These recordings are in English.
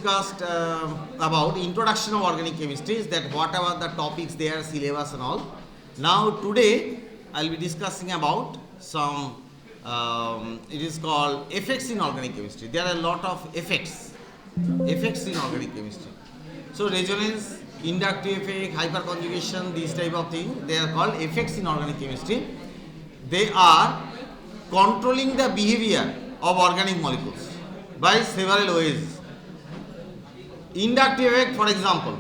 Discussed about introduction of organic chemistry, is that whatever the topics there, syllabus and all. Now today I'll be discussing about some it is called effects in organic chemistry. There are a lot of effects in organic chemistry. So resonance, inductive effect, hyperconjugation, these type of things, they are called effects in organic chemistry. They are controlling the behavior of organic molecules by several ways. Inductive effect, for example,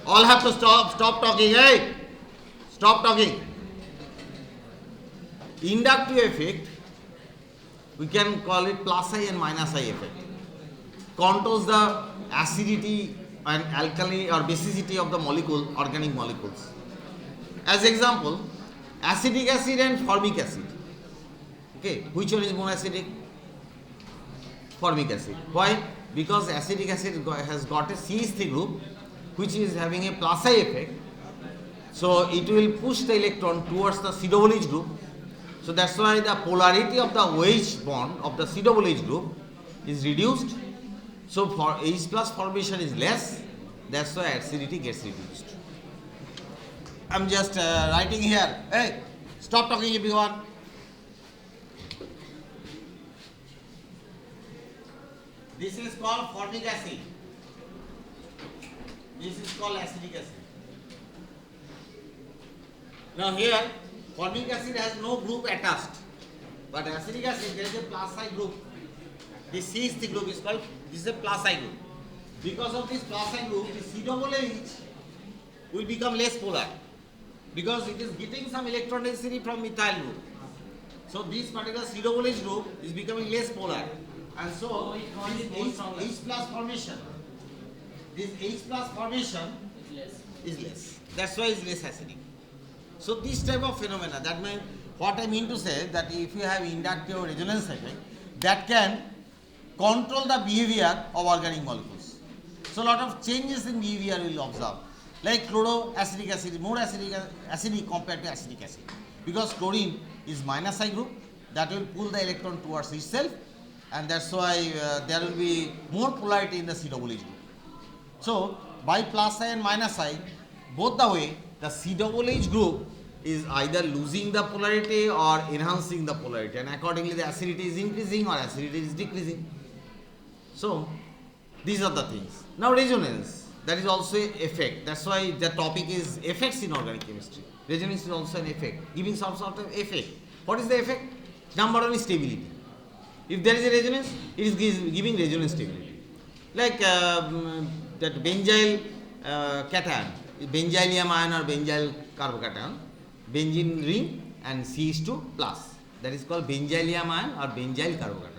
all have to stop talking. Hey, stop talking. Inductive effect, we can call it plus I and minus I effect, controls the acidity and alkali or basicity of the molecule, organic molecules. As example, acetic acid and formic acid. Okay, which one is more acidic? Formic acid. Why? Because acetic acid has got a CH3 group which is having a plus I effect, so it will push the electron towards the C-double-H group. So that's why the polarity of the OH bond of the C-double-H group is reduced. So for H plus formation is less. That's why acidity gets reduced. I'm just writing here. Hey, stop talking everyone. This is called formic acid. This is called acetic acid. Now here, formic acid has no group attached, but acetic acid there is a plus I group. This CH3 group is called, this is a plus I group. Because of this plus I group, the C-double-H will become less polar because it is getting some electron density from methyl group. So this particular C-double-H group is becoming less polar. And so this H plus formation, is less. That's why it's less acidic. So this type of phenomena, that means what I mean to say that if you have inductive or resonance effect, that can control the behavior of organic molecules. So a lot of changes in behavior will observe. Like chloroacetic acid, more acidic compared to acetic acid. Because chlorine is minus I group, that will pull the electron towards itself, and that's why there will be more polarity in the C-double-H group. So by plus I and minus I, both the way, the C-double-H group is either losing the polarity or enhancing the polarity, and accordingly the acidity is increasing or acidity is decreasing. So these are the things. Now resonance, that is also an effect. That's why the topic is effects in organic chemistry. Resonance is also an effect, giving some sort of effect. What is the effect? Number one is stability. If there is a resonance, it is giving resonance stability. Like that benzyl cation, benzylium ion or benzyl carbocation, benzene ring and CH2 plus. That is called benzylium ion or benzyl carbocation.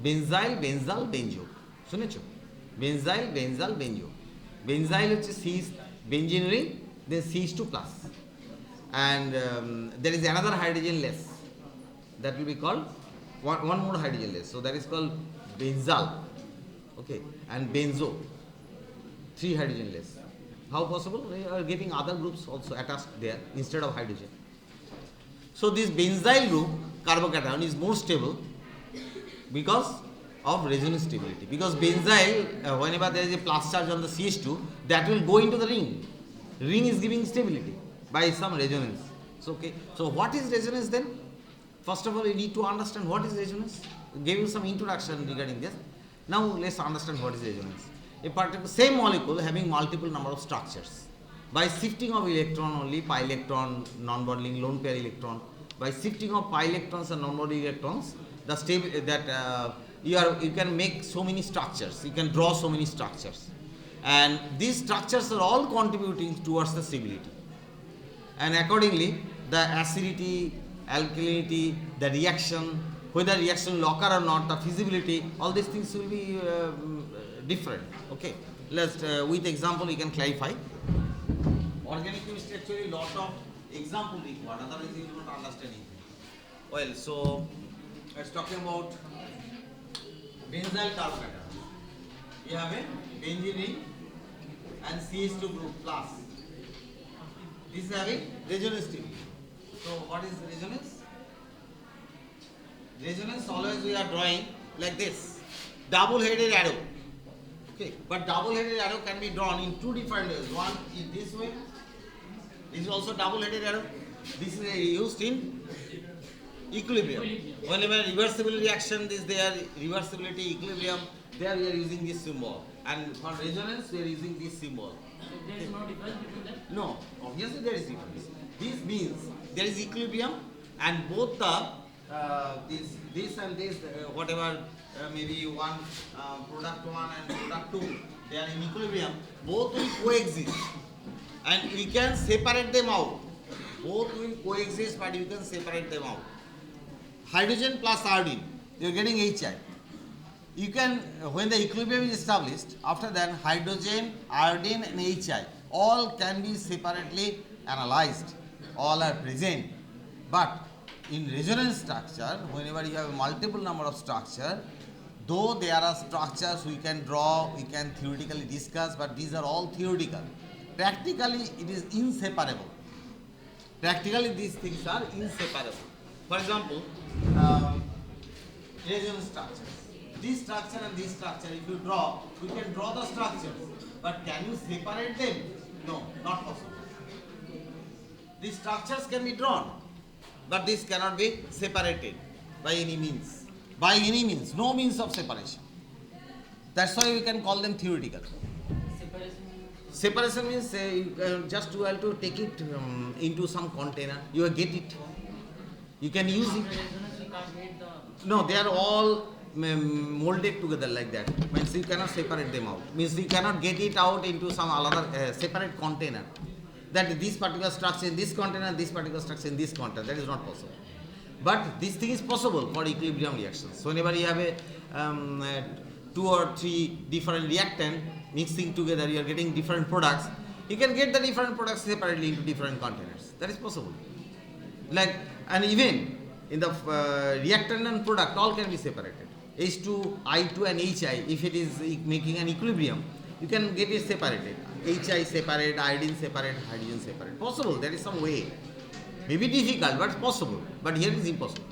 Benzyl, benzyl, benzo. শুনেছো? Benzyl, benzyl, benzo. Benzyl হচ্ছে benzene ring, then CH2 plus. And there is another hydrogen less. That will be called one more hydrogen less. So that is called benzal. Okay, and benzo, 3 hydrogen less. How possible? They are getting other groups also attached there instead of hydrogen. So this benzyl group, carbocation, is more stable because of resonance stability. Because benzyl, whenever there is a plus charge on the CH2, that will go into the ring. Ring is giving stability by some resonance. So, okay. So what is resonance then? First of all, you need to understand what is resonance. I gave you some introduction regarding this. Now let's understand what is resonance. A particular same molecule having multiple number of structures. By shifting of electron only, pi electron, non-bonding lone pair electron. By shifting of pi electrons and non-bonding electrons, you can make so many structures. You can draw so many structures, and these structures are all contributing towards the stability. And accordingly, the acidity, alkalinity, the reaction, whether reaction will occur or not, the feasibility, all these things will be different. Okay, let's with example we can clarify. Organic chemistry actually lot of example required, otherwise you will not understand anything. Well, so let's talking about benzyl carbocation. You have a benzene ring and CH2 group plus. This is having resonance stability. So what is resonance? Resonance always we are drawing like this. double-headed arrow. Okay, but double-headed arrow can be drawn in two different ways. One is this way. This is also double-headed arrow. This is used in equilibrium. Whenever reversible reaction is there, reversibility, equilibrium, there we are using this symbol. And for resonance, we are using this symbol. So there is no difference between them? No, obviously there is difference. This means there is equilibrium, and both the this and this whatever maybe one product 1 and product 2, they are in equilibrium. Both will coexist, and we can separate them out. Both will coexist, but you can separate them out. Hydrogen plus iodine, you are getting HI. You can, when the equilibrium is established, after that hydrogen, iodine and HI all can be separately analyzed, all are present. But in resonance structure, whenever you have a multiple number of structure, though there are structures we can draw, we can theoretically discuss, but these are all theoretical. Practically it is inseparable. Practically these things are inseparable. For example, resonance structures. This structure and this structure, if you draw, we can draw the structures, but can you separate them? No, not possible. These structures can be drawn, but this cannot be separated by any means. By any means, no means of separation. That's why we can call them theoretical. Separation means just you have to take it into some container, you get it, you can use it. No, they are all molded together like that. Means you cannot separate them out. Means you cannot get it out into some other separate container. That this particular structure in this container, this particular structure in this container. That is not possible. But this thing is possible for equilibrium reactions. So whenever you have a 2 or 3 different reactant mixing together, you are getting different products. You can get the different products separately into different containers. That is possible. Like, and even in the reactant and product, all can be separated. H2, I2 and HI, if it is making an equilibrium, you can get it separated. HI separate, iodine separate, hydrogen separate. Possible, there is some way. Maybe difficult, but possible. But here it is impossible.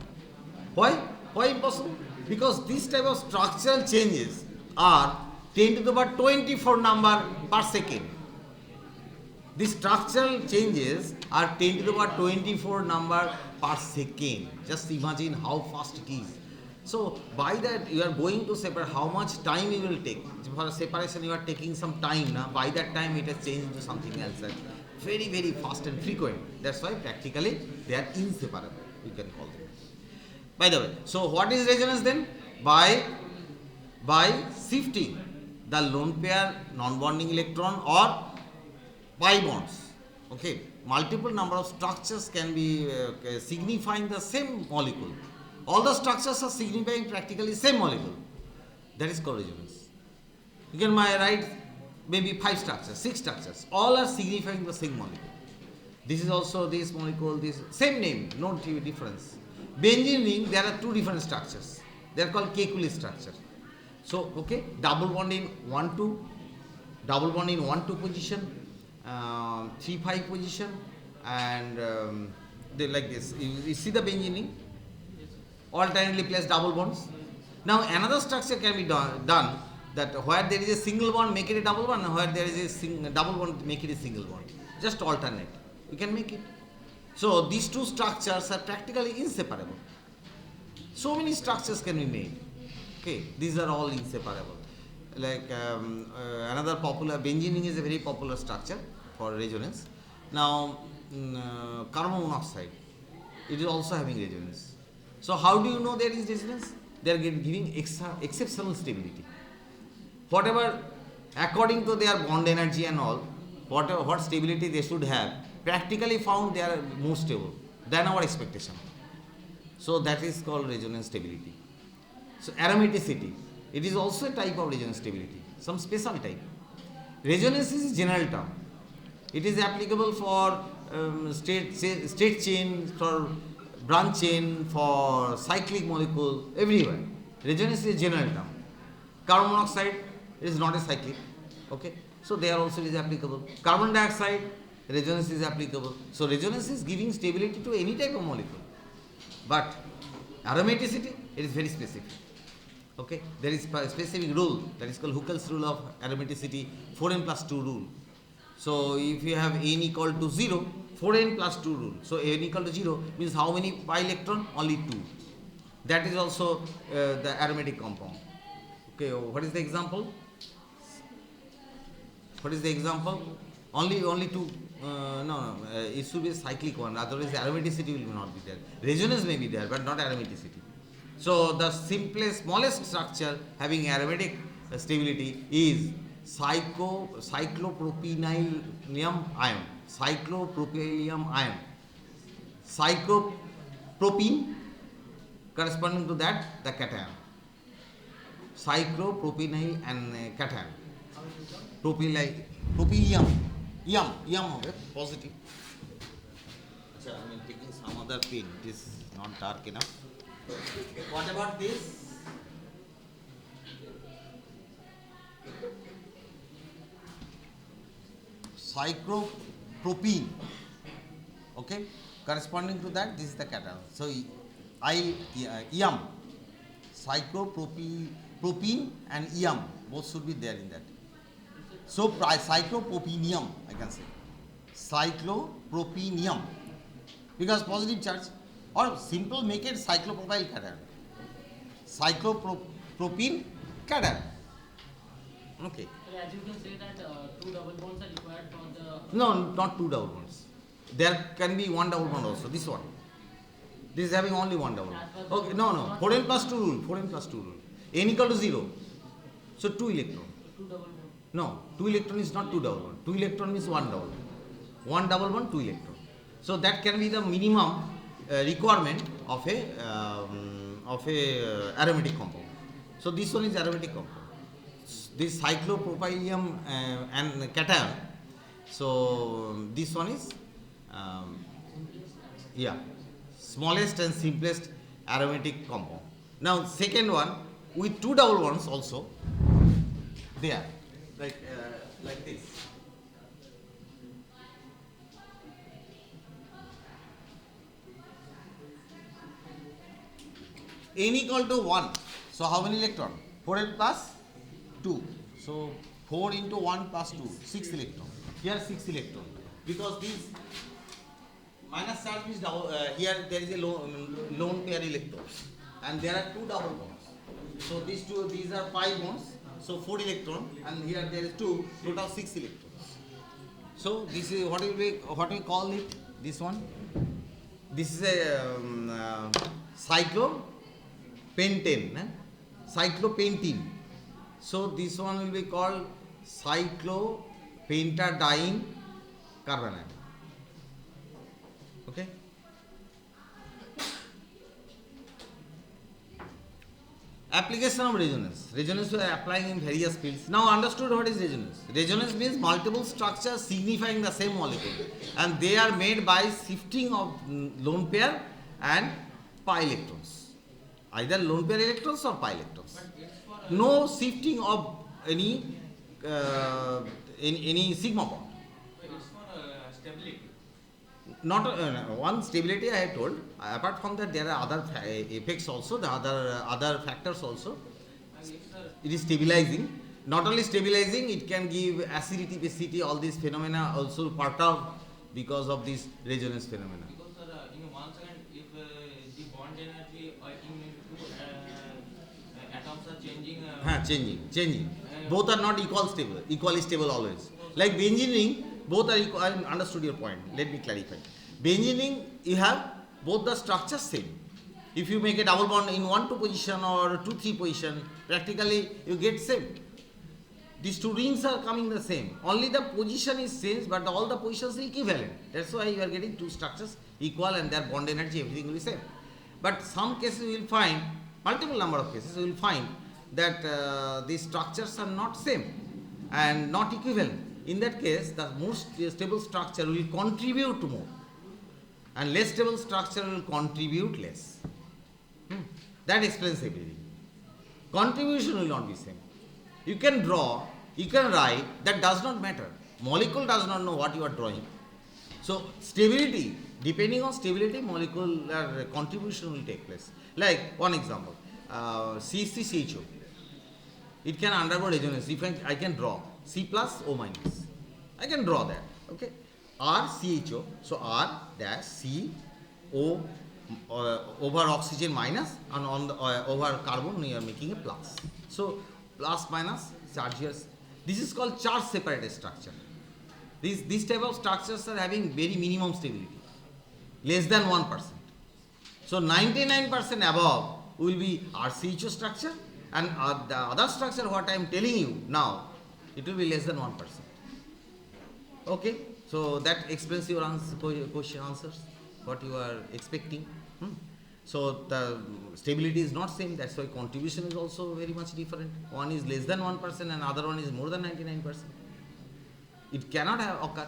Why? Why impossible? Because this type of structural changes are 10 to the power 24 number per second. These structural changes are 10 to the power 24 number per second. Just imagine how fast it is. So by that you are going to separate how much time you will take. For separation you are taking some time now. By that time it has changed to something else. Very, very fast and frequent. That's why practically they are inseparable. You can call them. By the way, so what is resonance then? By shifting the lone pair non-bonding electron or pi bonds. Okay, multiple number of structures can be signifying the same molecule. All the structures are signifying practically same molecule. That is called resonance. You can write maybe 5 structures, 6 structures. All are signifying the same molecule. This is also this molecule, this same name, no difference. Benzene ring, there are 2 different structures. They are called Kekulé structure. So, okay, double bond in 1-2, double bond in 1-2 position, 3-5 position, and they like this. You see the benzene ring? Alternately placed double bonds. Now another structure can be done that where there is a single bond, make it a double bond, and where there is a double bond, make it a single bond. Just alternate. You can make it. So these 2 structures are practically inseparable. So many structures can be made. Okay, these are all inseparable. Like another popular benzene ring is a very popular structure for resonance. Now carbon monoxide, it is also having resonance. So how do you know there is resonance? They are giving exceptional stability. Whatever, according to their bond energy and all, what stability they should have, practically found they are more stable than our expectation. So that is called resonance stability. So aromaticity, it is also a type of resonance stability, some special type. Resonance is a general term. It is applicable for straight chain, for branch chain, for cyclic molecule, everywhere. Resonance is a general term. Carbon monoxide is not a cyclic. Okay, so there also is applicable. Carbon dioxide, resonance is applicable. So resonance is giving stability to any type of molecule. But aromaticity, it is very specific. Okay, there is a specific rule that is called Huckel's rule of aromaticity, 4n plus 2 rule. So if you have n equal to 0, 4n plus 2 rule. So n equal to 0 means how many pi electron? Only 2. That is also the aromatic compound. Okay, what is the example? What is the example? Only 2. It should be a cyclic one. Otherwise, aromaticity will not be there. Resonance may be there, but not aromaticity. So the simplest, smallest structure having aromatic stability is cyclopropynylium ion. Cyclopropynylium ion. Cyclopropene, corresponding to that, the cation. Cyclopropynyl and cation. Propylium. Yum, positive. I am taking some other pen. It is not dark enough. What about this? Cyclopropene. Okay, corresponding to that, this is the cation. So, yum, cyclopropene and yum, both should be there in that. So, cyclopropenium, I can say. Cyclopropenium, because positive charge, or simple make it cyclopropyl cation. Cyclopropene cation. Okay. As you can say that 2 double bonds are required for the... No, not 2 double bonds. There can be 1 double bond also. This one. This is having only 1 double bond. Okay, no. 4n plus 2 rule. 4n plus 2 rule. N equal to 0. So 2 electron. 2 double bonds. No, 2 electron is not 2 double bond. 2 electron is 1 double bond. 1 double bond, 2 electron. So that can be the minimum requirement of a aromatic compound. So this one is aromatic compound. This cyclopropylium and cation. So this one is smallest and simplest aromatic compound. Now second one with 2 double bonds also there, like this. N equal to 1. So how many electron? 4n plus 2. So 4 into 1 plus 2, 6 electron. Here 6 electron. Because these minus charge means here there is a lone pair electrons. And there are 2 double bonds. So these are 5 bonds. So 4 electron, and here there is 2, total 6 electrons. So this is what we call it. This one. This is a cyclopentane. Cyclopentene. So this one will be called cyclopentadiene carbonyl. Okay. Application of resonance. Resonance we are applying in various fields. Now understood what is resonance. Resonance means multiple structures signifying the same molecule, and they are made by shifting of lone pair and pi electrons. Either lone pair electrons or pi electrons. No shifting of any sigma bond. It's for stability. Not one stability I have told. Apart from that, there are other effects also. The other factors also. It is stabilizing. Not only stabilizing, it can give acidity, basicity. All these phenomena also perturb because of this resonance phenomena. Because in 1 second, if the bond energy in 2 atoms are changing. Changing. Both are not equally stable always. Like benzene ring, both are equal. I understood your point. Let me clarify. Benzene ring, you have both the structures same. If you make a double bond in 1,2 position or 2,3 position, practically you get same. These 2 rings are coming the same. Only the position is changed, but all the positions are equivalent. That's why you are getting 2 structures equal and their bond energy, everything will be same. But some cases you will find, multiple number of cases you will find that these structures are not same and not equivalent. In that case, the most stable structure will contribute more, and less stable structure will contribute less. That explains everything. Contribution will not be same. You can draw, you can write, that does not matter. Molecule does not know what you are drawing. So stability, depending on stability, molecular contribution will take place. Like one example, C3CHO. It can undergo resonance. If I can draw C plus O minus, I can draw that. Okay, RCHO. So R dash C O over oxygen minus, and on the over carbon we are making a plus. So plus minus charges. This is called charge separated structure. These type of structures are having very minimum stability, less than 1%. So 99% above will be RCHO structure, and the other structure what I am telling you now, it will be less than 1%. Okay, so that explains your question answers, what you are expecting. So the stability is not same, that's why contribution is also very much different. One is less than 1% and other one is more than 99%. It cannot have occur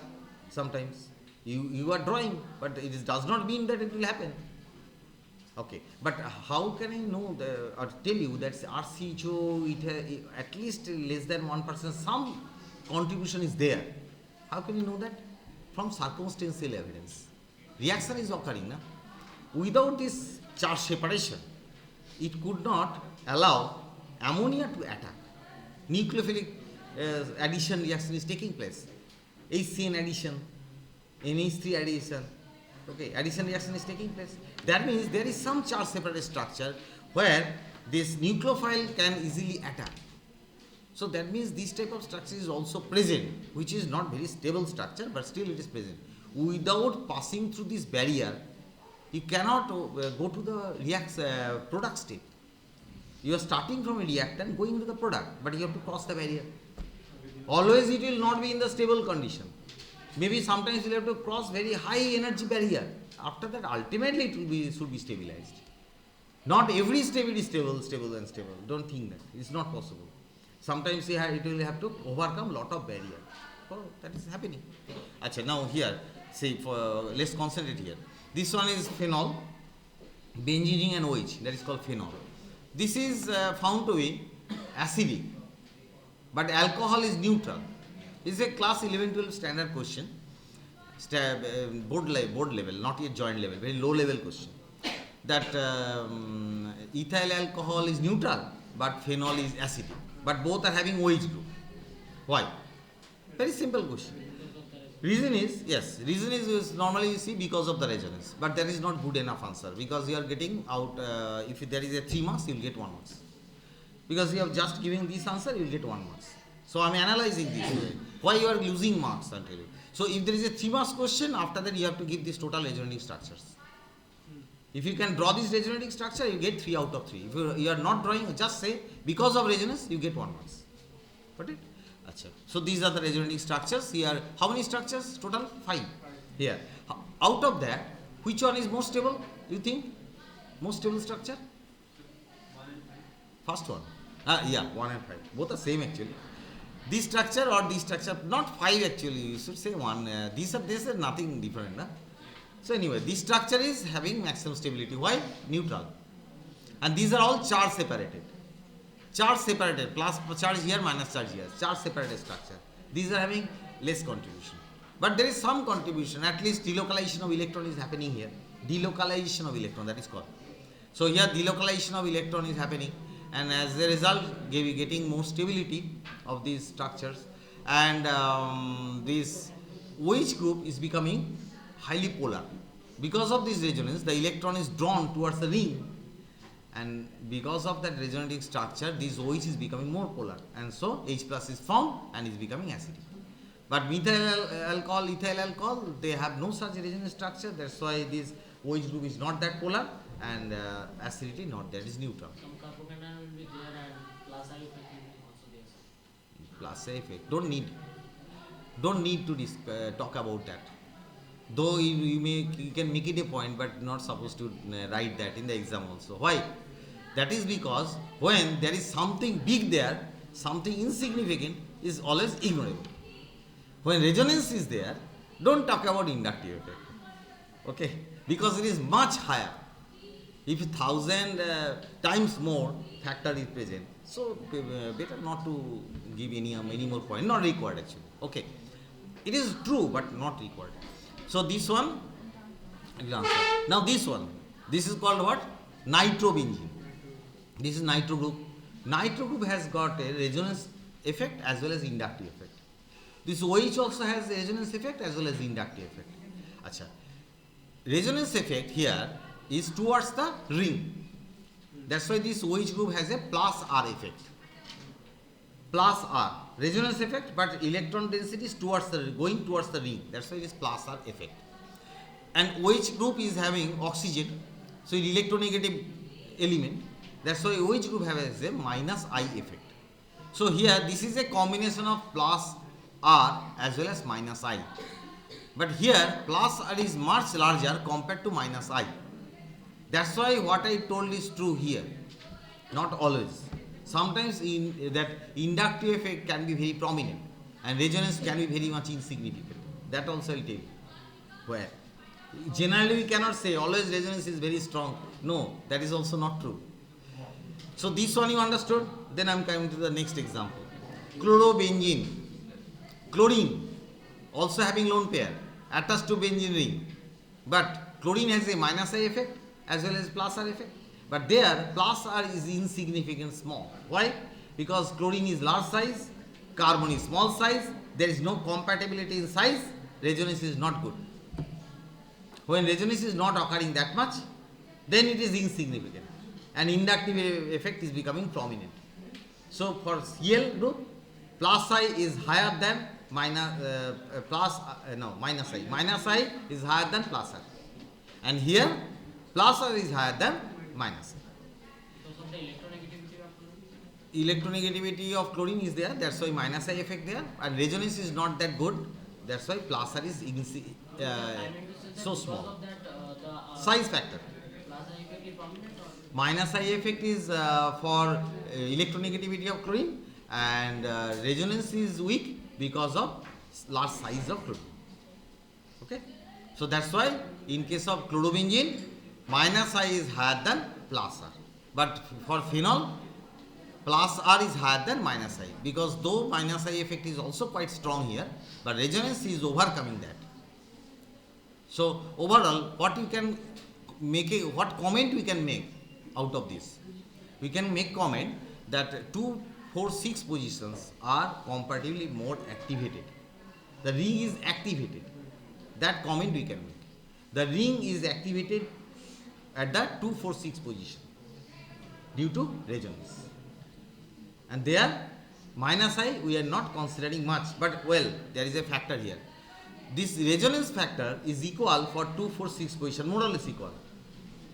sometimes. You are drawing, but it does not mean that it will happen. Okay, but how can I know or tell you that RCHO it at least less than 1%, some contribution is there? How can you know that? From circumstantial evidence. Reaction is occurring, na? Without this charge separation, it could not allow ammonia to attack. Nucleophilic addition reaction is taking place. HCN addition, NH3 addition. Okay, addition reaction is taking place. That means there is some charge separated structure where this nucleophile can easily attack. So that means this type of structure is also present, which is not very stable structure, but still it is present. Without passing through this barrier, you cannot go to the product state. You are starting from a reactant going to the product, but you have to cross the barrier. Always it will not be in the stable condition. Maybe sometimes you will have to cross very high energy barrier. After that, ultimately it should be stabilized. Not every step it is stable. Don't think that. It's not possible. Sometimes it will have to overcome lot of barrier. Oh, that is happening. Achha, now here, say let's concentrate here. This one is phenol, benzene and OH. That is called phenol. This is found to be acidic, but alcohol is neutral. This is a class 11-12 standard question, board level, not yet joint level, very low level question. That ethyl alcohol is neutral, but phenol is acidic. But both are having OH group. Why? Very simple question. Reason is normally you see because of the resonance, but that is not good enough answer, because you are getting out, if there is a 3 marks, you will get 1 marks. Because you have just given this answer, you will get 1 marks. So I am analyzing this way. Why you are losing marks, I will tell you. So if there is a 3 marks question, after that you have to give this total resonating structures. If you can draw this resonating structure, you get 3 out of 3. If you are not drawing, just say because of resonance, you get 1 marks. Got it? Achha. So these are the resonating structures. Here, how many structures? Total 5. Here. Out of that, which one is most stable? You think? Most stable structure? First one. Yeah, 1 and 5. Both are same actually. This structure or this structure, not 5 actually, you should say 1. These are nothing different. Na? So anyway, this structure is having maximum stability. Why? Neutral. And these are all charge separated. Charge separated, plus charge here, minus charge here. Charge separated structure. These are having less contribution. But there is some contribution, at least delocalization of electron is happening here. Delocalization of electron, that is called. So here delocalization of electron is happening, and as a result getting more stability of these structures, and this OH group is becoming highly polar. Because of this resonance, the electron is drawn towards the ring, and because of that resonating structure, this OH is becoming more polar, and so H plus is formed and is becoming acidic. But methyl alcohol, ethyl alcohol, they have no such resonance structure. That's why this OH group is not that polar, and acidity not there, it is neutral. Some carbon will be there and plus I effect will also there. Plus effect, don't need to talk about that. Though you can make it a point, but not supposed to write that in the exam also. Why? That is because when there is something big there, something insignificant is always ignorable. When resonance is there, don't talk about inductive effect. Okay? Because it is much higher. If 1,000 times more factor is present, so better not to give any more point. Not required actually. Okay? It is true, but not required. So this one, I will answer. Now this one, this is called what? Nitrobenzene. This is nitro group. Nitro group has got a resonance effect as well as inductive effect. This OH also has a resonance effect as well as inductive effect. Acha. Resonance effect here is towards the ring. That's why this OH group has a plus R effect. Plus R. Resonance effect, but electron density is towards the going towards the ring. That's why it is plus R effect. And OH group is having oxygen, so electronegative element. That's why OH group has a minus I effect. So here this is a combination of plus R as well as minus I. But here plus R is much larger compared to minus I. That's why what I told is true here. Not always. Sometimes in that inductive effect can be very prominent and resonance can be very much insignificant. That also I'll tell you. Where? Generally we cannot say always resonance is very strong. No, that is also not true. So this one you understood? Then I am coming to the next example. Chlorobenzene. Chlorine also having lone pair attached to benzene ring. But chlorine has a minus I effect as well as plus R effect. But there plus R is insignificant small. Why? Because chlorine is large size, carbon is small size, there is no compatibility in size, resonance is not good. When resonance is not occurring that much, then it is insignificant and inductive effect is becoming prominent. So for Cl group, plus I is higher than minus I. Minus I is higher than plus I. And here plus I is higher than minus I. So the electronegativity Electronegativity of chlorine? of chlorine is there, that's why minus I effect there, and resonance is not that good, that's why plus R is so small. Size factor. Plus I effect is prominent or? Minus I effect is for electronegativity of chlorine, and resonance is weak because of large size of chlorine. Okay, so that's why in case of chlorobenzene, minus I is higher than plus R, but for phenol, plus R is higher than minus I, because though minus I effect is also quite strong here, but resonance is overcoming that. So overall, what you can make what comment we can make out of this? We can make comment that 2, 4, 6 positions are comparatively more activated. The ring is activated. That comment we can make. The ring is activated at the 2, 4, 6 position due to resonance. And there minus I we are not considering much, but well, there is a factor here. This resonance factor is equal for 2, 4, 6 position, more or less equal.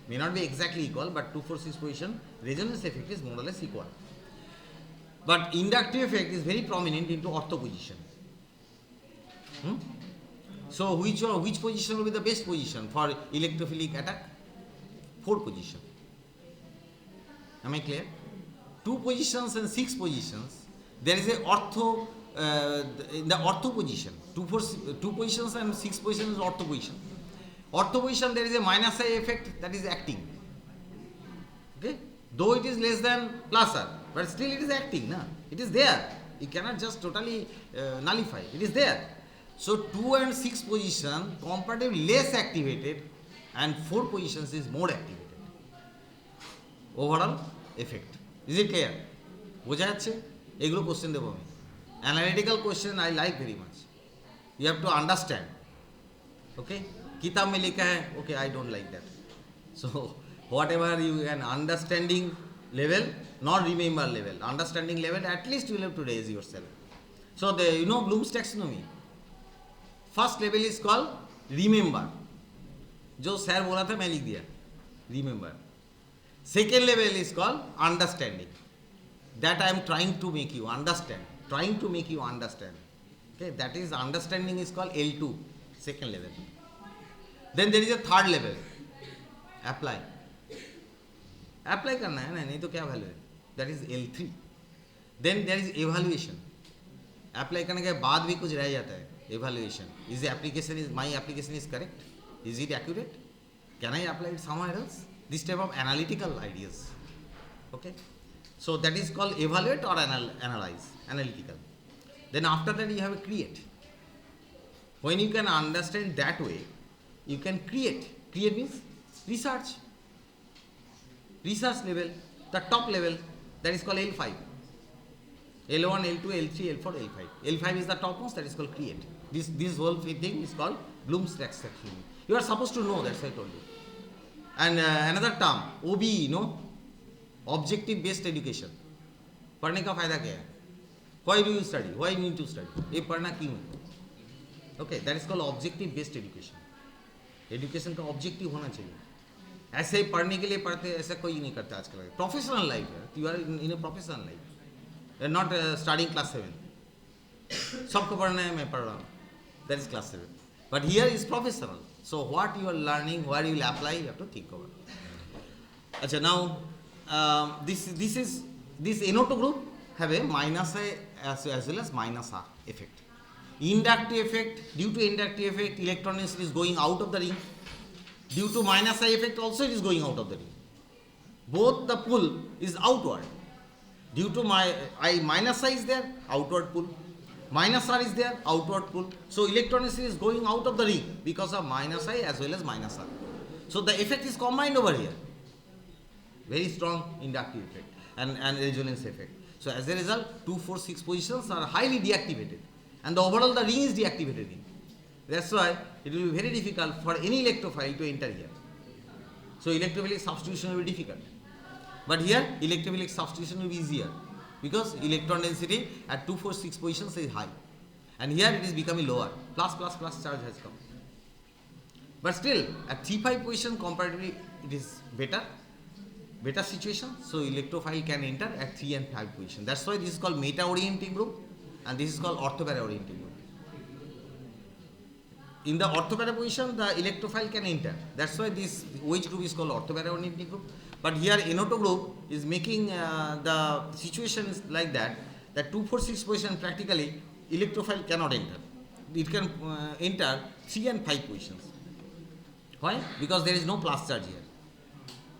May not be exactly equal, but 2, 4, 6 position resonance effect is more or less equal. But inductive effect is very prominent into ortho position. So which position will be the best position for electrophilic attack? 4 position. Am I clear? 2 positions and 6 positions, there is a ortho in the ortho position. 2 positions and 6 positions is ortho position. Ortho position there is a minus I effect that is acting. Okay, though it is less than plus R, but still it is acting. Na? It is there. You cannot just totally nullify. It is there. So 2 and 6 position comparatively less activated, and 4 positions is more activated. Overall effect. Is it clear? বোঝা যাচ্ছে? এগুলো question দেবো আমি। Analytical question I like very much. You have to understand. Okay? किताब में लिखा है, okay, I don't like that. So whatever you can understanding level, not remember level, understanding level, at least you will have to raise yourself. So you know Bloom's taxonomy. First level is called remember. जो sir बोला था मैं लिख दिया. Remember. Second level is called understanding. That I am trying to make you understand. Trying to make you understand. Okay, that is understanding is called L2, second level. Then there is a third level. Apply. Apply करना है ना, नहीं तो क्या value है? That is L3. Then there is evaluation. Apply करने के बाद भी कुछ रह जाता है. Evaluation. My application is correct? Is it accurate? Can I apply it somewhere else? This type of analytical ideas. Okay. So that is called evaluate or analyze, analytical. Then after that you have a create. When you can understand that way, you can create. Create means research. Research level. the top level, that is called L5. L1, L2, L3, L4, L5. L5 is the topmost, that is called create. This whole thing is called Bloom's taxonomy. You are supposed to know, that's why I told you. And another term, OBE, no? Objective based education. पढ़ने का फायदा क्या है? Why do you study? Why you need to study? ये पढ़ना क्यों है? Okay, that is called objective based education. Education का objective होना चाहिए. ऐसे ही पढ़ने के लिए पढ़ते ऐसा कोई नहीं करता आजकल. Professional life है. You are in a professional life. You are not studying class 7. सबको पढ़ना है मैं पढ़ रहा हूँ. That is class 7. But here is professional. So what you are learning, where you will apply, you have to think over. अच्छा, now this NO2 group have a minus A as well as minus R effect. Inductive effect, due to inductive effect, electron density is going out of the ring. Due to minus I effect also it is going out of the ring. Both the pull is outward. Due to I minus I is there, outward pull. Minus R is there, outward pull. So electron density is going out of the ring because of minus I as well as minus R. So the effect is combined over here. Very strong inductive effect and resonance effect. So as a result, 2, 4, 6 positions are highly deactivated. And the overall the ring is deactivated ring. That's why it will be very difficult for any electrophile to enter here. So electrophilic substitution will be difficult. But here electrophilic substitution will be easier because electron density at 2, 4, 6 positions is high. And here it is becoming lower. Plus charge has come. But still at 3, 5 position comparatively it is better situation. So electrophile can enter at 3 and 5 position. That's why this is called meta-orienting group and this is called orthopara-orienting group. In the orthopara position, the electrophile can enter. That's why this OH group is called orthopara-orienting group. But here NO2 group is making the situation is like that 2, 4, 6 position practically electrophile cannot enter. It can enter 3 and 5 positions. Why? Because there is no plus charge here.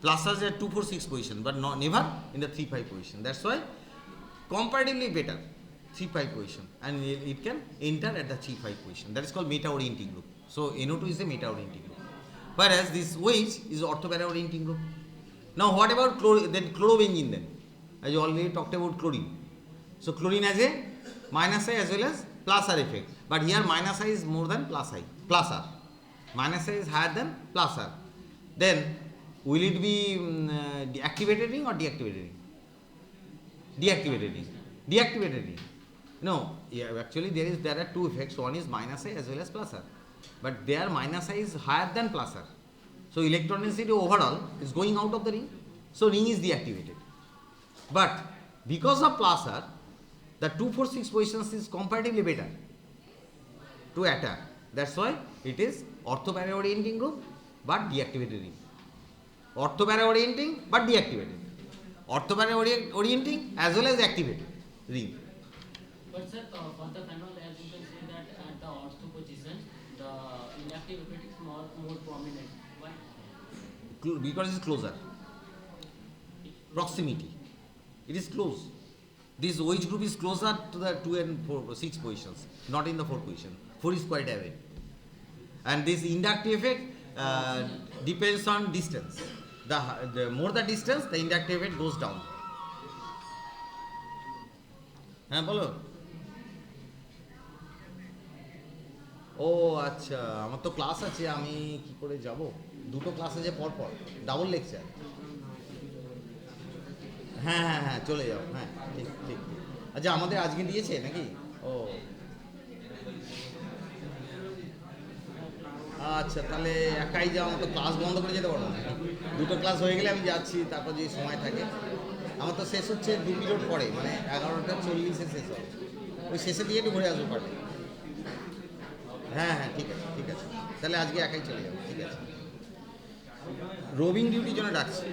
Plus charge at 2, 4, 6 position, but never in the 3, 5 position. That's why comparatively better 3, 5 position, and it can enter at the 3, 5 position. That is called meta-orienting group. So NO2 is a meta-orienting group, whereas this OH is orthopara-orienting group. Now what about chlorobenzene then? As you already talked about chlorine. So chlorine has a minus I as well as plus R effect, but here minus I is more than plus R. Minus I is higher than plus R. Then will it be activated ring or deactivated ring? Deactivated ring. No, yeah, actually there are two effects. One is minus I as well as plus R, but there minus I is higher than plus R. So electron density overall is going out of the ring. So ring is deactivated. But because of plus R, the 2, 4, 6 positions is comparatively better to attack. That's why it is orthopara-orienting group but deactivated ring. Orthopara-orienting but deactivated. Orthopara-orienting as well as activated ring. But sir, for the phenol, as you can see that at the ortho position, the inactive effect is more prominent. Why? Because it's closer. Proximity. It is close. This OH group is closer to the 2 and 4, 6 positions, not in the 4 position. 4 is quite away. And this inductive effect depends on distance. The more the distance, the inductive effect goes down. হ্যাঁ বলো। ও আচ্ছা, আমার তো class আছে, আমি কি করে যাব? দুটো ক্লাস আছে পর ডাবল লেকচার। হ্যাঁ চলে যাও। হ্যাঁ ঠিক। আচ্ছা আমাদের আজকে দিয়েছে নাকি? ও আচ্ছা, তাহলে একাই যাও, আমার তো ক্লাস বন্ধ করে যেতে পারবো না। দুটো ক্লাস হয়ে গেলে আমি যাচ্ছি, তারপর যদি সময় থাকে। আমার তো শেষ হচ্ছে 2 পিরিয়ড পরে, মানে 11:40 শেষ হবে। ওই শেষে দিয়ে একটু ঘুরে আসবো পারলে। হ্যাঁ ঠিক আছে। তাহলে আজকে একাই চলে যাবো, ঠিক আছে। रोमिंग ड्यूटी जो डाकছি,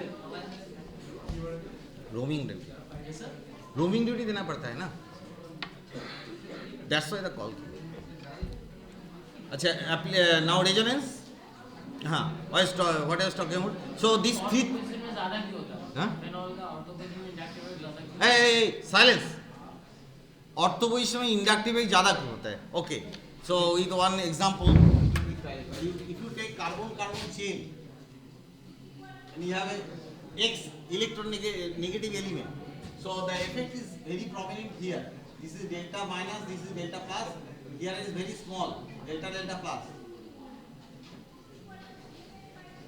रोमिंग ड्यूटी देना पड़ता है ना, दैट्स व्हाई द कॉल। अच्छा, नाउ रेजोनेंस। हाँ, what I was talking about. So this three ज्यादा क्यों होता है? हाँ, फेनॉल का ऑर्थो पोजीशन में इंडक्टिव ज्यादा क्यों? साइलेंस। ऑर्थो पोजीशन में इंडक्टिव ज़्यादा क्यों होता है? Okay, so with one example, if you take carbon chain and you have a X negative element. So the effect is very prominent here. This is delta minus, this is delta plus. Here it is very small, delta plus.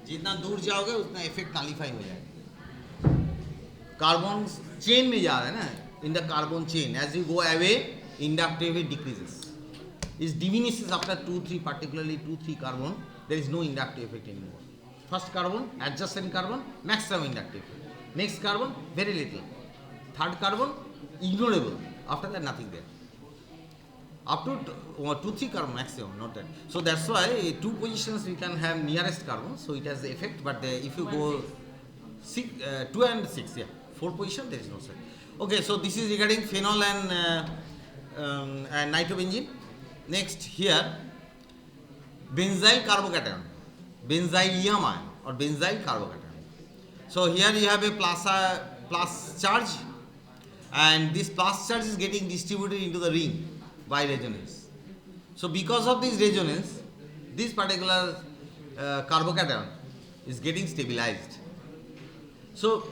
जितना दूर जाओगे उतना effect नॉलिफाई हो जाएगा. Carbon chain में जा रहा है ना, in the carbon chain as you go away inductive decreases. It diminishes after 2-3, particularly 2-3 carbon. There is no inductive effect anymore. First carbon, adjacent carbon, maximum inductive. Next carbon, very little. Third carbon, ignorable. After that, nothing there. Up to 2-3 carbon maximum, not that. So that's why 2 positions we can have nearest carbon, so it has the effect. But if you go 2 and 6, yeah, 4 position there is no such. Okay, so this is regarding phenol and nitrobenzene. Next here, benzyl carbocation, benzylium ion or benzyl carbocation. So here you have a plus charge, and this plus charge is getting distributed into the ring by resonance. So because of this resonance, this particular carbocation is getting stabilized. So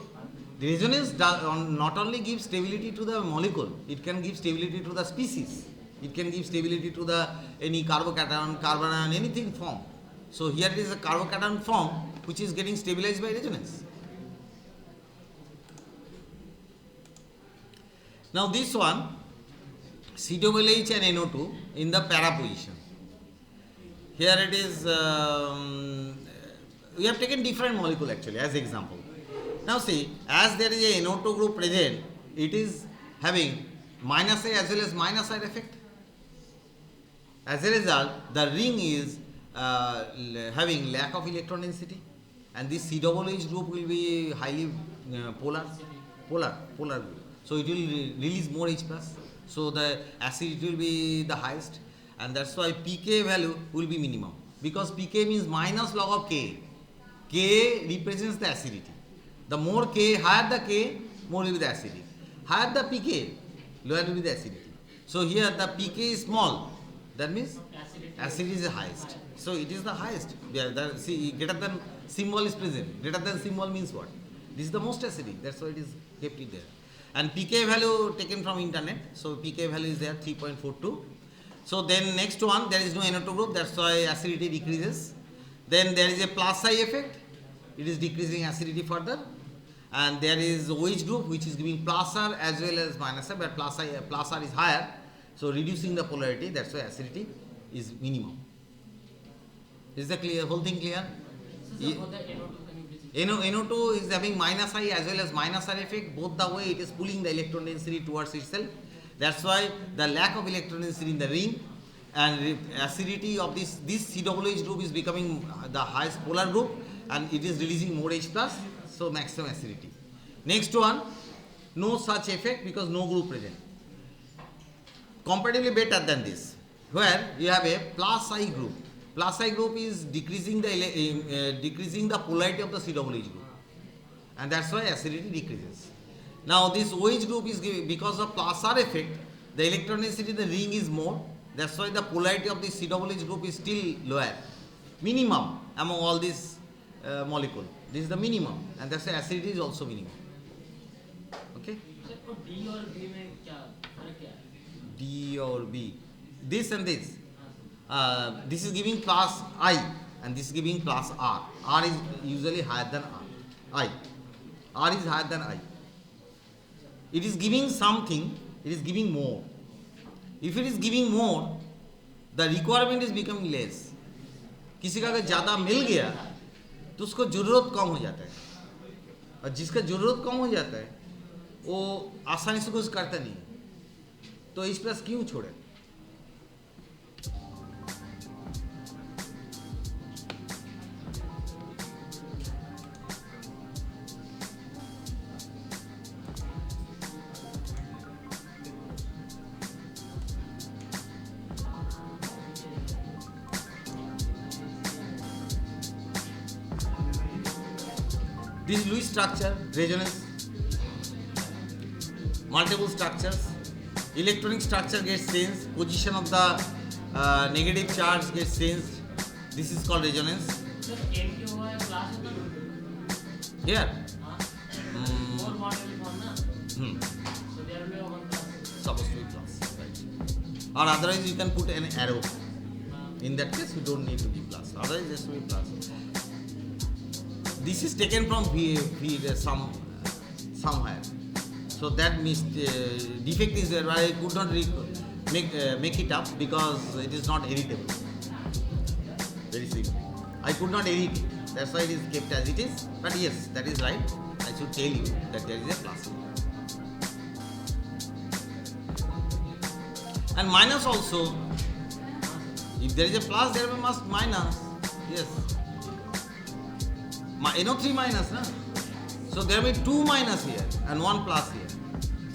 the resonance not only gives stability to the molecule, it can give stability to the species. It can give stability to the any carbocation, carbanion, anything form. So here it is a carbocation form which is getting stabilized by resonance. Now this one, COOH and NO2 in the para position. Here it is, we have taken different molecule actually as example. Now see, as there is a NO2 group present, it is having minus A as well as minus R effect. As a result, the ring is having lack of electron density, and this COOH group will be highly polar group. So it will release more H plus. So the acidity will be the highest, and that's why pK value will be minimum, because pK means minus log of Ka. Ka represents the acidity. The more K, higher the K, more will be the acidity. Higher the pK, lower will be the acidity. So here the pK is small. That means acidity is the highest. So it is the highest. See, greater than symbol is present. Greater than symbol means what? This is the most acidic. That's why it is kept it there. And pK value taken from internet. So pK value is there 3.42. So then next one, there is no NO2 group. That's why acidity decreases. Then there is a plus I effect. It is decreasing acidity further. And there is OH group which is giving plus R as well as minus R, but plus R is higher. So reducing the polarity, that's why acidity is minimum. Is the whole thing clear? So for the NO2, can you please NO2 is having minus I as well as minus R effect. Both the way it is pulling the electron density towards itself. That's why the lack of electron density in the ring and acidity of this COOH group is becoming the highest polar group, and it is releasing more H plus, so maximum acidity. Next one, no such effect because no group present. Comparatively better than this, where you have a plus I group. Plus I group is decreasing the polarity of the COOH group, and that's why acidity decreases. Now this OH group is because of plus R effect, the electron density in the ring is more. That's why the polarity of the COOH group is still lower, minimum among all these molecule. This is the minimum, and that's why acidity is also minimum. Okay. Sir को D और B में क्या फर्क क्या है? D or B, this and this. This is giving plus I and this is giving plus R. R is usually higher than I. R is higher than I. It is giving something, it is giving more. If it is giving more, the requirement is becoming less. किसी का अगर ज़्यादा मिल गया तो उसको ज़रूरत कम हो जाता है, और जिसका ज़रूरत कम हो जाता है वो आसानी से कुछ करता नहीं, तो H प्लस क्यों छोड़े? This Lewis structure, resonance, multiple structures, electronic structure gets changed, position of the negative charge gets changed. This is called resonance. Sir M के हुआ है क्लास होता है? Here, bond will be formed, na? So there will be a one plus. Supposed to be plus, right? Or otherwise you can put an arrow. In that case, you don't need to be plus. Otherwise, it has to be plus. This is taken from somewhere. So that means defect is there, but I could not make it up because it is not editable. Very simple. I could not edit it. That's why it is kept as it is. But yes, that is right. I should tell you that there is a plus. And minus also. If there is a plus, there must minus. Yes. NO3 minus, na? So there will be 2 minus here and 1 plus here.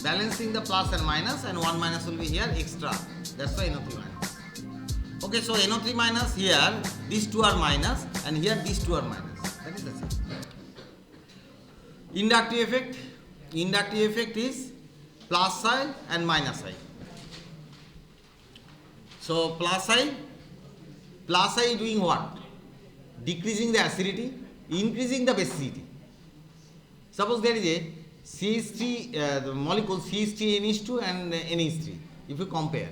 Balancing the plus and minus, and 1 minus will be here extra. That's why NO3 minus. Okay, so NO3 minus here, these 2 are minus, and here these 2 are minus. That is the same. Inductive effect. Inductive effect is plus side and minus side. So plus side doing what? Decreasing the acidity, increasing the basicity. Suppose there is a CH3, the molecule CH3NH2 and NH3. If you compare,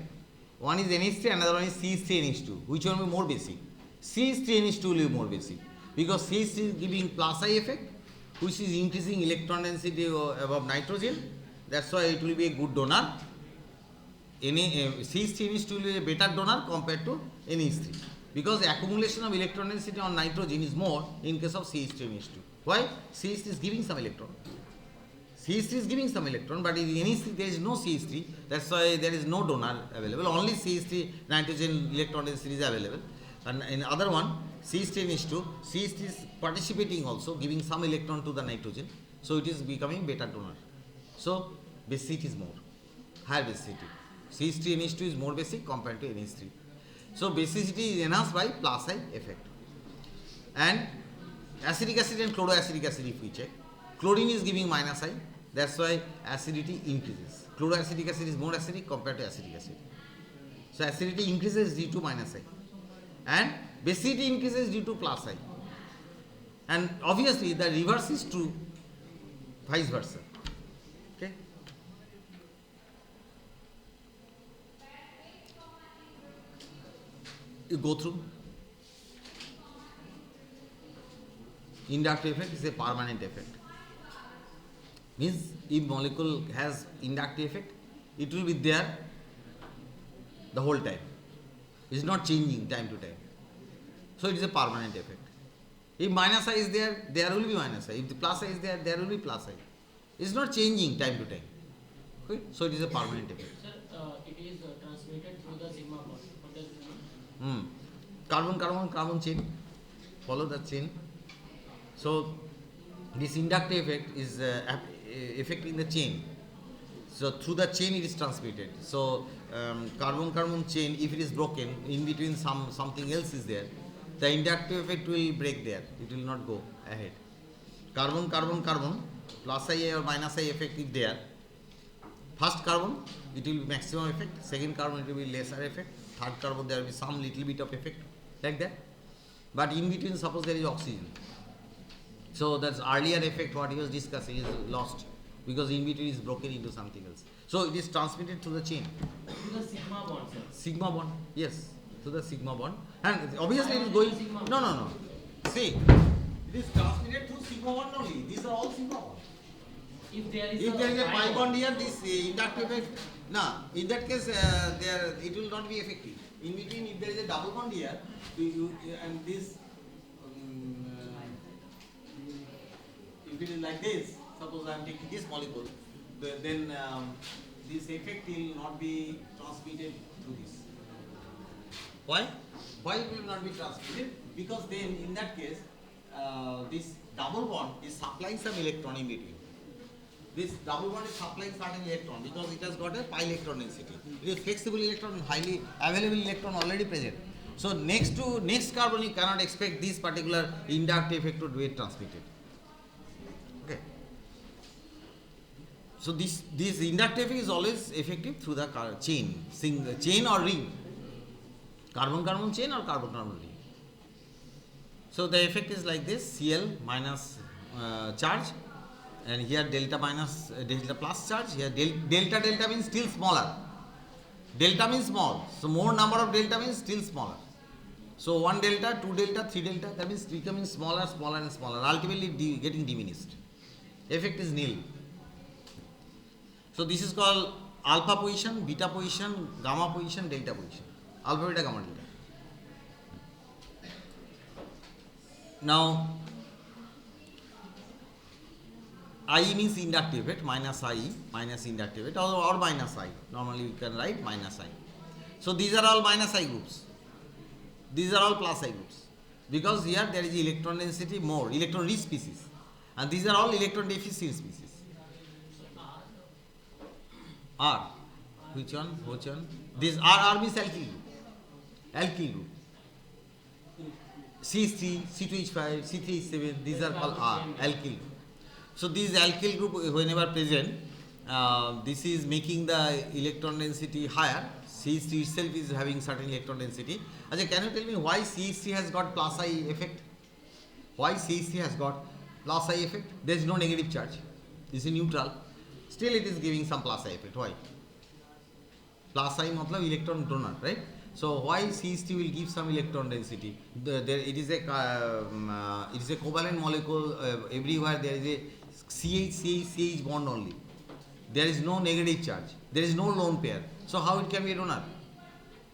one is NH3, another one is CH3NH2. Which one will be more basic? CH3NH2 will be more basic because CH3 is giving plus I effect, which is increasing electron density above nitrogen. That's why it will be a good donor. CH3NH2 will be a better donor compared to NH3. Because the accumulation of electron density on nitrogen is more in case of CH3NH2. Why? CH3 is giving some electron. CH3 is giving some electron, but in NH3 there is no CH3. That's why there is no donor available. Only CH3 nitrogen electron density is available. And in other one, CH3NH2, CH3 is participating also, giving some electron to the nitrogen. So it is becoming beta donor. So basicity is more, higher basicity. CH3NH2 is more basic compared to NH3. So basicity is enhanced by plus I effect. And acetic acid and chloroacidic acid, if we check, chlorine is giving minus I. That's why acidity increases. Chloroacidic acid is more acidic compared to acetic acid. So acidity increases due to minus I. And basicity increases due to plus I. And obviously the reverse is true, vice versa. Okay. You go through. Inductive effect is a permanent effect. Means if molecule has inductive effect, it will be there the whole time. It is not changing time to time. So it is a permanent effect. If minus I is there, there will be minus I. If the plus I is there, there will be plus I. It is not changing time to time. Okay? So it is a permanent effect. Sir, it is transmitted through the sigma bond. What does it mean? Carbon chain. Follow the chain. So this inductive effect is effect in the chain. So through the chain it is transmitted. So carbon chain, if it is broken, in between something else is there, the inductive effect will break there. It will not go ahead. Carbon, plus I or minus I effect is there. First carbon, it will be maximum effect. Second carbon, it will be lesser effect. Third carbon, there will be some little bit of effect like that. But in between, suppose there is oxygen. So that's earlier effect what he was discussing is lost because in between is broken into something else. So it is transmitted through the chain. Through the sigma bond, sir. Sigma bond, yes, through the sigma bond. And obviously it is going. No. See, it is transmitted through sigma bond only. These are all sigma bond. If there is a pi bond here, this inductive effect. Now, in that case, it will not be effective. In between, if there is a double bond here, and this. If it is like this, suppose I am taking this molecule, then this effect will not be transmitted through this. Why? Why it will not be transmitted? Because then in that case, this double bond is supplying some electron in between. This double bond is supplying certain electron because it has got a pi electron density. It is flexible electron, highly available electron already present. So next carbon you cannot expect this particular inductive effect to be transmitted. Okay. So this inductive effect is always effective through the chain or ring. Carbon chain or carbon ring. So the effect is like this: Cl minus charge and here delta minus delta plus charge. Here delta means still smaller. Delta means small, so more number of delta means still smaller. So 1 delta, 2 delta, 3 delta, that means becoming smaller, smaller and smaller, ultimately getting diminished. Effect is nil. So this is called alpha position, beta position, gamma position, delta position. Alpha, beta, gamma, delta. Now I means inductive effect, minus I, minus inductive effect, or minus I. Normally we can write minus I. So these are all minus I groups. These are all plus I groups. Because here there is electron density more, electron rich species. And these are all electron deficient species. R. Which one? Which one? This R means alkyl group. Alkyl group. C3, C2H5, C3H7, these are called R, alkyl group. So these alkyl group, whenever present, this is making the electron density higher. CH3 itself is having certain electron density. Ajay, can you tell me why CH3 has got plus I effect? Why CH3 has got plus I effect? There is no negative charge. This is neutral. Still it is giving some plus I effect. Why? Plus I matlab electron donor, right? So why CH3 will give some electron density? It is a covalent molecule. Everywhere there is a CH bond only. There is no negative charge. There is no lone pair. So how it can be a donor?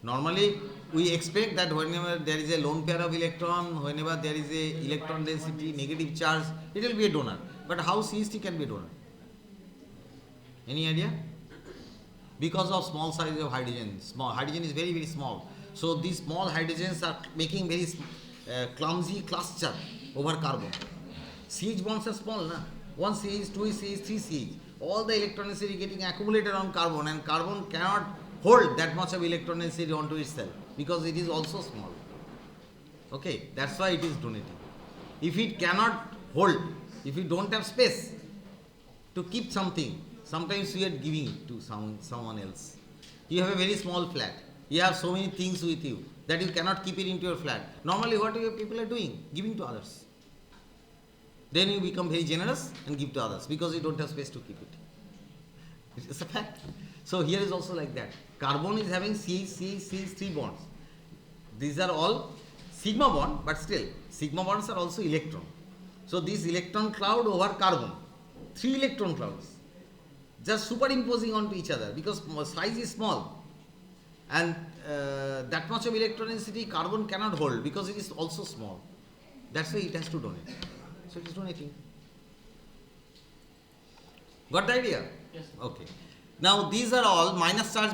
Normally we expect that whenever there is a lone pair of electron, whenever there is a electron density, negative charge, it will be a donor. But how CH3 can be a donor? Any idea? Because of small size of hydrogen. Hydrogen is very, very small. So these small hydrogens are making very clumsy cluster over carbon. CH bonds are small, na? 1 CH, 2 CH, 3 CH. All the electron density getting accumulated on carbon, and carbon cannot hold that much of electron density onto itself because it is also small. Okay, that's why it is donating. If it cannot hold, if you don't have space to keep something, sometimes you are giving it to someone else. You have a very small flat. You have so many things with you that you cannot keep it into your flat. Normally what people are doing? Giving to others. Then you become very generous and give to others because you don't have space to keep it. It's a fact. So here is also like that. Carbon is having CH3 bonds. These are all sigma bond, but still sigma bonds are also electron. So this electron cloud over carbon, 3 electron clouds, just superimposing onto each other because size is small, and that much of electron density carbon cannot hold because it is also small. That's why it has to donate. So it is donating. Got the idea? Yes. Okay. Now these are all minus charge,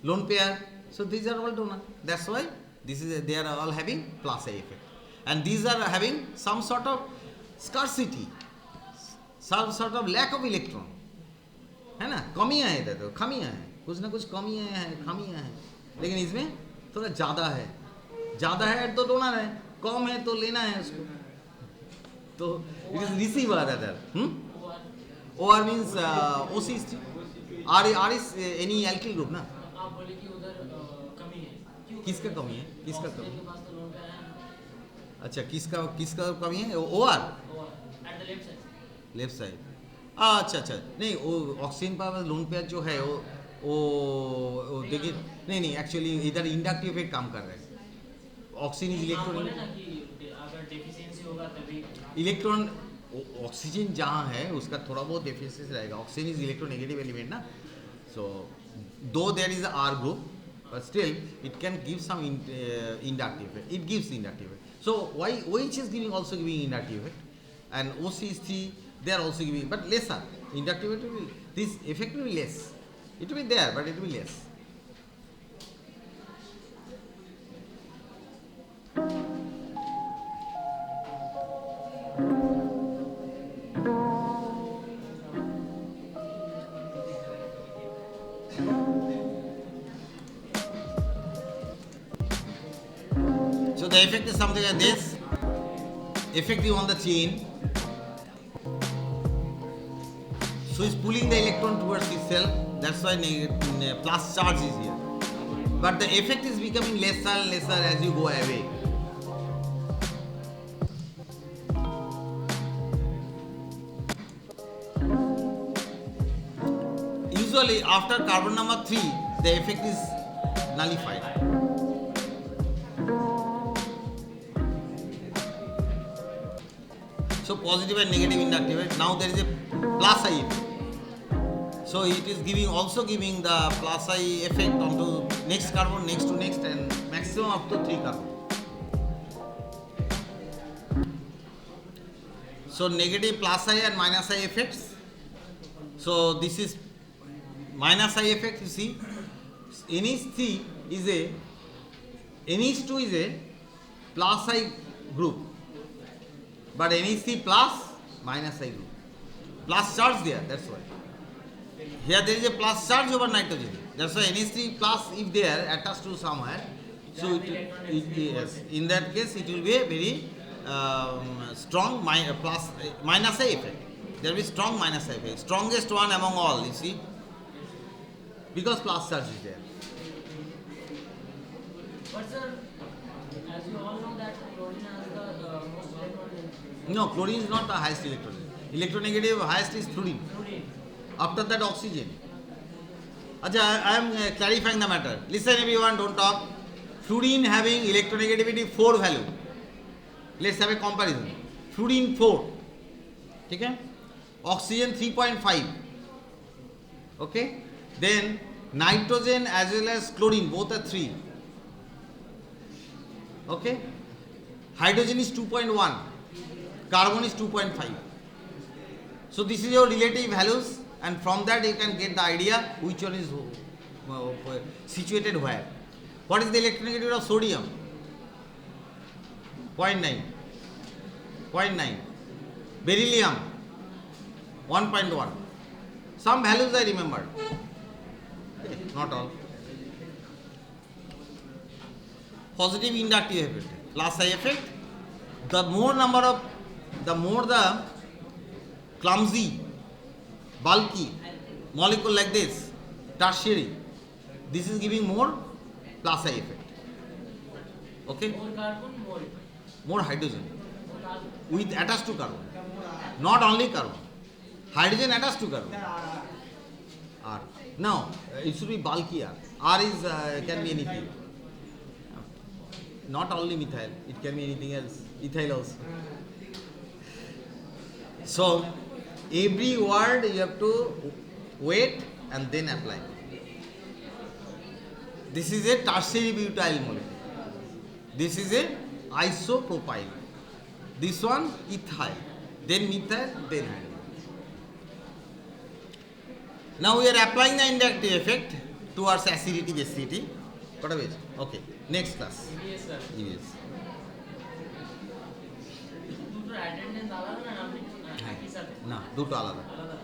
lone pair. So these are all donor. That's why they are all having plus I effect. And these are having some sort of scarcity, some sort of lack of electron. है ना? कमी है इधर तो कमी है, कुछ ना कुछ कमी है, लेकिन इसमें थोड़ा ज़्यादा है तो डोनर है, कम है तो लेना है उसको. So it is receiver rather. OR means OC3. R is any alkyl group ना? आप बोले कि उधर कमी है. किसका कमी है? किसका कमी? के पास तो लोन है. अच्छा, किसका कमी है? OR. At the left side. Left side. अच्छा नहीं, वो ऑक्सीजन पर लोन पेयर जो है वो देखिए, नहीं एक्चुअली इधर इंडक्टिव इफेक्ट काम कर रहा है. ऑक्सीजन इज इलेक्ट्रॉन, अगर डेफिशिएंसी होगा तभी इलेक्ट्रॉन ऑक्सीजन जहाँ है उसका थोड़ा बहुत डेफिशिएंसी रहेगा. ऑक्सीजन इज इलेक्ट्रोनेगेटिव एलिमेंट ना. So though there is R group, but still it can give some inductive effect. It gives inductive effect. So why OH is giving inductive effect, and OC3 they are also giving, but lesser. Inductive effect will, this effect will be less. It will be there, but it will be less. So the effect is something like this. Effective on the chain. So it's pulling the electron towards itself. That's why plus charge is here. But the effect is becoming lesser and lesser as you go away. usually after carbon number 3, the effect is nullified. So positive and negative inductive effect. Now there is a plus I effect. So it is also giving the plus I effect onto next carbon, next to next, and maximum up to 3 carbon. So negative plus I and minus I effects. So this is minus I effect. You see, NH2 is a plus I group, but NH3 plus minus I group. Plus charge there. That's why. Here there is a plus charge over nitrogen. That's why NH3 plus, if they are attached to somewhere, so yes, in that case it will be a very strong minus A effect. There will be strong minus A effect. Strongest one among all, you see, because plus charge is there. But sir, as you all know that chlorine has the most electron. No, chlorine is not the highest electron. Electronegative highest is fluorine. After that, oxygen. Acha, I am clarifying the matter. Listen everyone, don't talk. Fluorine having electronegativity 4 value. Let's have a comparison. Fluorine 4. Okay? Oxygen 3.5. Okay? Then nitrogen as well as chlorine, both are 3. Okay? Hydrogen is 2.1. Carbon is 2.5. So this is your relative values, and from that you can get the idea which one is situated where. What is the electronegativity of sodium? 0.9. 0.9. Beryllium 1.1. Some values I remember. Okay, not all. Positive inductive effect, plus I effect. The more the clumsy, bulky molecule like this, tertiary, this is giving more plus I effect. Okay? More carbon, More hydrogen more carbon. with attached to carbon. Not only carbon. Hydrogen attached to carbon. R. No, it should be bulky R. R is can be anything. Not only methyl, it can be anything else. Ethyl also. So every word you have to wait and then apply. This is a tertiary butyl molecule. This is a isopropyl. This one ethyl, then methyl, then hydrogen. Now we are applying the inductive effect towards acidity, basicity. Got a bit? Okay. Next class. Yes, sir. Yes. দুটোর attendance আলাদা না আপনি একই সাথে না, দুটো আলাদা। আলাদা।